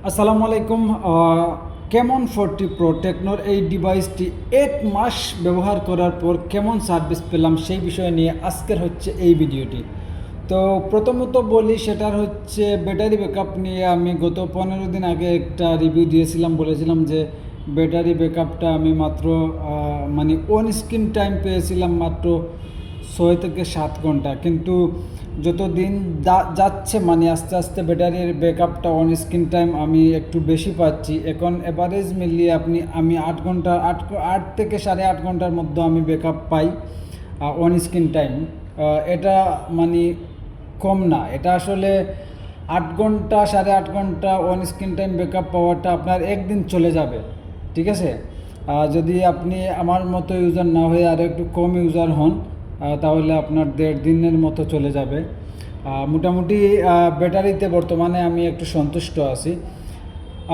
আসসালামু আলাইকুম। কেমন 40 প্রো টেকনোর এই ডিভাইসটি 1 মাস ব্যবহার করার পর কেমন সার্ভিস পেলাম সেই বিষয় নিয়ে আজকের হচ্ছে এই ভিডিওটি। তো প্রথমত বলি, সেটার হচ্ছে ব্যাটারি ব্যাকআপ নিয়ে আমি গত 15 দিন আগে একটা রিভিউ দিয়েছিলাম, বলেছিলাম যে ব্যাটারি ব্যাকআপটা আমি মাত্র মানে অন স্ক্রিন টাইম পেয়েছিলাম মাত্র 6 থেকে 7 ঘন্টা, কিন্তু যত দিন যাচ্ছে মানে আস্তে আস্তে ব্যাটারির ব্যাকআপটা অন স্ক্রিন টাইম আমি একটু বেশি পাচ্ছি। এখন এভারেজ মিলিয়ে আমি 8 ঘন্টা 8 থেকে 8.5 ঘন্টার মধ্যে আমি backup pi on screen time. এটা মানে কম না, এটা আসলে 8 ঘন্টা 8.5 ঘন্টা অন স্ক্রিন টাইম ব্যাকআপ পাওয়াটা আপনার একদিন চলে যাবে, ঠিক আছে। যদি আপনি আমার মতো ইউজার না হয়ে আরও একটু কম ইউজার হন, তাহলে আপনার 1.5 দিনের মতো চলে যাবে। মোটামুটি ব্যাটারিতে বর্তমানে আমি একটু সন্তুষ্ট আছি।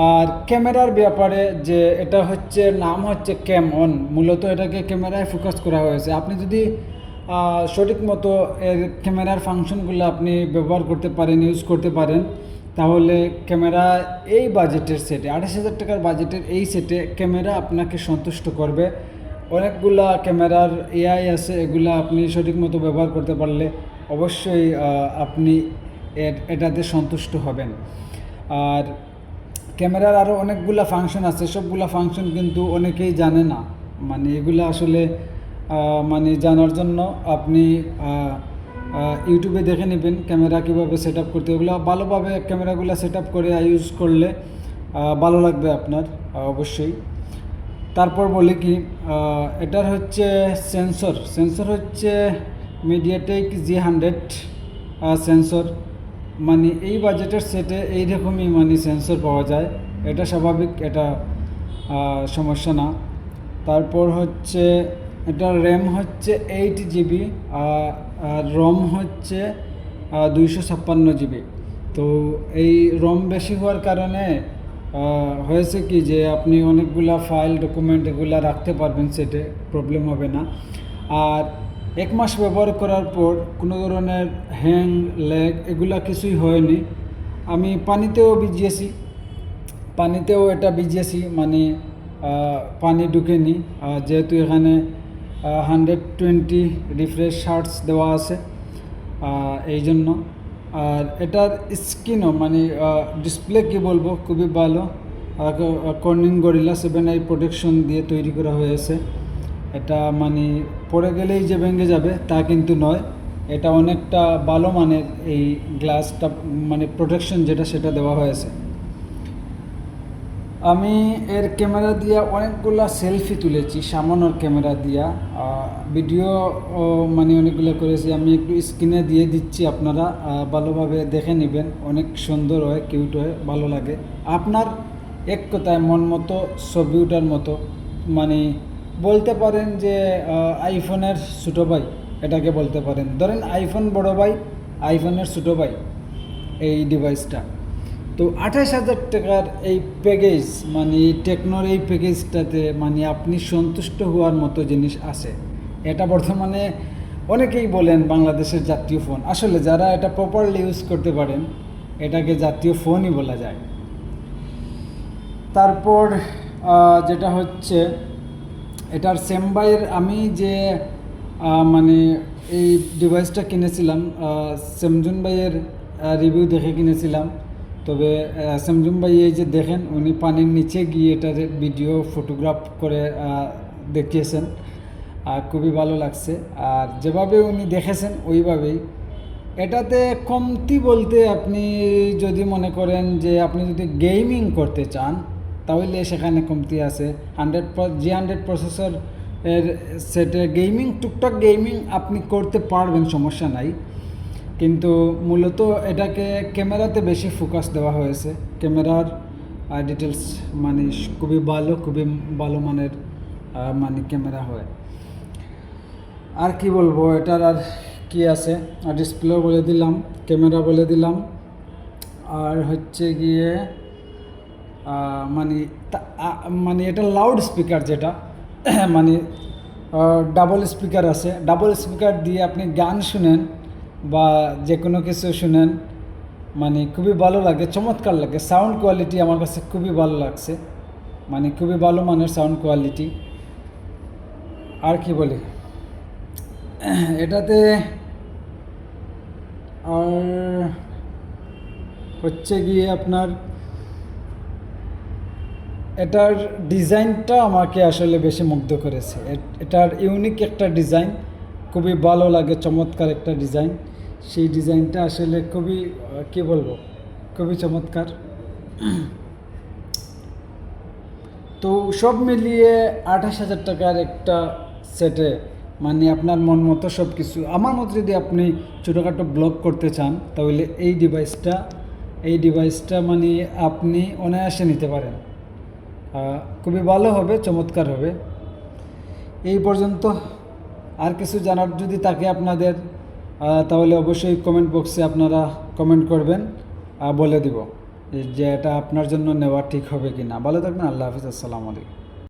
আর ক্যামেরার ব্যাপারে, যে এটা হচ্ছে নাম হচ্ছে ক্যাম অন, মূলত এটাকে ক্যামেরায় ফোকাস করা হয়েছে। আপনি যদি সঠিক মতো এর ক্যামেরার ফাংশনগুলো আপনি ব্যবহার করতে পারেন, ইউজ করতে পারেন, তাহলে ক্যামেরা এই বাজেটের সেটে 28,000 টাকার বাজেটের এই সেটে ক্যামেরা আপনাকে সন্তুষ্ট করবে। অনেকগুলা ক্যামেরার এআই আছে, এগুলা আপনি সঠিক মতো ব্যবহার করতে পারলে অবশ্যই আপনি এটাতে সন্তুষ্ট হবেন। আর ক্যামেরার আরও অনেকগুলা ফাংশন আছে, সবগুলা ফাংশন কিন্তু অনেকেই জানে না। মানে এগুলো আসলে মানে জানার জন্য আপনি ইউটিউবে দেখে নেবেন ক্যামেরা কীভাবে সেট আপ করতে। এগুলো ভালোভাবে ক্যামেরাগুলো সেট আপ করে ইউজ করলে ভালো লাগবে আপনার অবশ্যই। তারপর বলি কি, এটার হচ্ছে সেন্সর হচ্ছে মিডিয়াটেক G100 সেন্সর। মানে এই বাজেটের সেটে এইরকমই মানে সেন্সর পাওয়া যায়, এটা স্বাভাবিক, এটা সমস্যা না। তারপর হচ্ছে এটার র্যাম হচ্ছে 8 GB, আর রম হচ্ছে 256 GB। তো এই রম বেশি হওয়ার কারণে হয়েছে কি, যে আপনি অনেকগুলা ফাইল ডকুমেন্ট এগুলা রাখতে পারবেন, সেটে প্রবলেম হবে না। আর 1 মাস ব্যবহার করার পর কোনো ধরনের হ্যাং ল্যাগ এগুলা কিছুই হয়নি। আমি পানিতেও এটা ভিজিয়েছি, মানে পানি ঢুকেনি, যেহেতু এখানে 120 রিফ্রেশ হার্টস দেওয়া আছে, এই জন্য। আর এটার স্ক্রিনও মানে ডিসপ্লে কী বলবো, খুবই ভালো। কর্নিং গরিলা 7i প্রোটেকশন দিয়ে তৈরি করা হয়েছে। এটা মানে পড়ে গেলেই যে ভেঙে যাবে তা কিন্তু নয়, এটা অনেকটা ভালো মানের এই গ্লাসটা, মানে প্রোটেকশন যেটা সেটা দেওয়া হয়েছে। আমি এর ক্যামেরা দিয়া অনেকগুলা সেলফি তুলেছি, সামান্য ক্যামেরা দিয়া ভিডিও মানে অনেকগুলো করেছি। আমি একটু স্ক্রিনে দিয়ে দিচ্ছি, আপনারা ভালোভাবে দেখে নেবেন। অনেক সুন্দর হয়, কিউট হয়, ভালো লাগে। আপনার এক কথায় মন মতো, ছবি ওঠার মতো, মানে বলতে পারেন যে আইফোনের ছোটো ভাই, এটাকে বলতে পারেন। ধরেন আইফোন বড় ভাই, আইফোনের ছোটো ভাই এই ডিভাইসটা। তো 28,000 টাকার এই প্যাকেজ, মানে টেকনোর এই প্যাকেজটাতে মানে আপনি সন্তুষ্ট হওয়ার মতো জিনিস আছে। এটা বর্তমানে অনেকেই বলেন বাংলাদেশের জাতীয় ফোন। আসলে যারা এটা প্রপারলি ইউজ করতে পারেন, এটাকে জাতীয় ফোনই বলা যায়। তারপর যেটা হচ্ছে এটার সেমবাইয়ের, আমি যে মানে এই ডিভাইসটা কিনেছিলাম স্যামসুং ভাইয়ের রিভিউ দেখে কিনেছিলাম। তবে স্যামসুং ভাই এই যে দেখেন, উনি পানির নিচে গিয়ে এটার ভিডিও ফটোগ্রাফ করে দেখিয়েছেন, খুবই ভালো লাগছে। আর যেভাবে উনি দেখেছেন ওইভাবেই। এটাতে কমতি বলতে, আপনি যদি মনে করেন যে আপনি যদি গেমিং করতে চান, তাহলে সেখানে কমতি আছে। G100 প্রসেসর এর সেটে গেমিং, টুকটাক গেমিং আপনি করতে পারবেন, সমস্যা নাই। কিন্তু মূলত এটাকে ক্যামেরাতে বেশি ফোকাস দেওয়া হয়েছে। ক্যামেরার ডিটেলস মানে খুবই ভালো মানের মানে ক্যামেরা হয়। আর কি বলবো, এটার আর কি আছে, ডিসপ্লে বলে দিলাম, ক্যামেরা বলে দিলাম। আর হচ্ছে গিয়ে মানে মানে এটা লাউড স্পিকার, যেটা মানে ডাবল স্পিকার আছে। ডাবল স্পিকার দিয়ে আপনি গান শুনেন বা যে কোনো কিছু শুনেন, মানে খুবই ভালো লাগে, চমৎকার লাগে। সাউন্ড কোয়ালিটি আমার কাছে খুবই ভালো লাগছে, মানে খুবই ভালো মানের সাউন্ড কোয়ালিটি। আর কি বলি, এটাতে আর হচ্ছে গিয়ে আপনার এটার ডিজাইনটা আমাকে আসলে বেশি মুগ্ধ করেছে। এটার ইউনিক একটা ডিজাইন, খুবই ভালো লাগে, চমৎকার একটা ডিজাইন। সেই ডিজাইনটা আসলে খুবই কি বলবো, খুবই চমৎকার। তো সব মিলিয়ে 28,000 টাকার একটা সেটে মানে আপনার মন মতো সব কিছু, আমার মতো যদি আপনি ছোটোখাটো ব্লগ করতে চান তাহলে এই ডিভাইসটা মানে আপনি অনায়াসে নিতে পারেন। খুবই ভালো হবে, চমৎকার হবে। এই পর্যন্ত। আর কিছু জানার যদি থাকে আপনাদের, তাহলে অবশ্যই কমেন্ট বক্সে আপনারা কমেন্ট করবেন, বলে দিব যে এটা আপনার জন্য নেওয়া ঠিক হবে কি না। ভালো থাকবেন, আল্লাহ হাফিজ, আসসালামু আলাইকুম।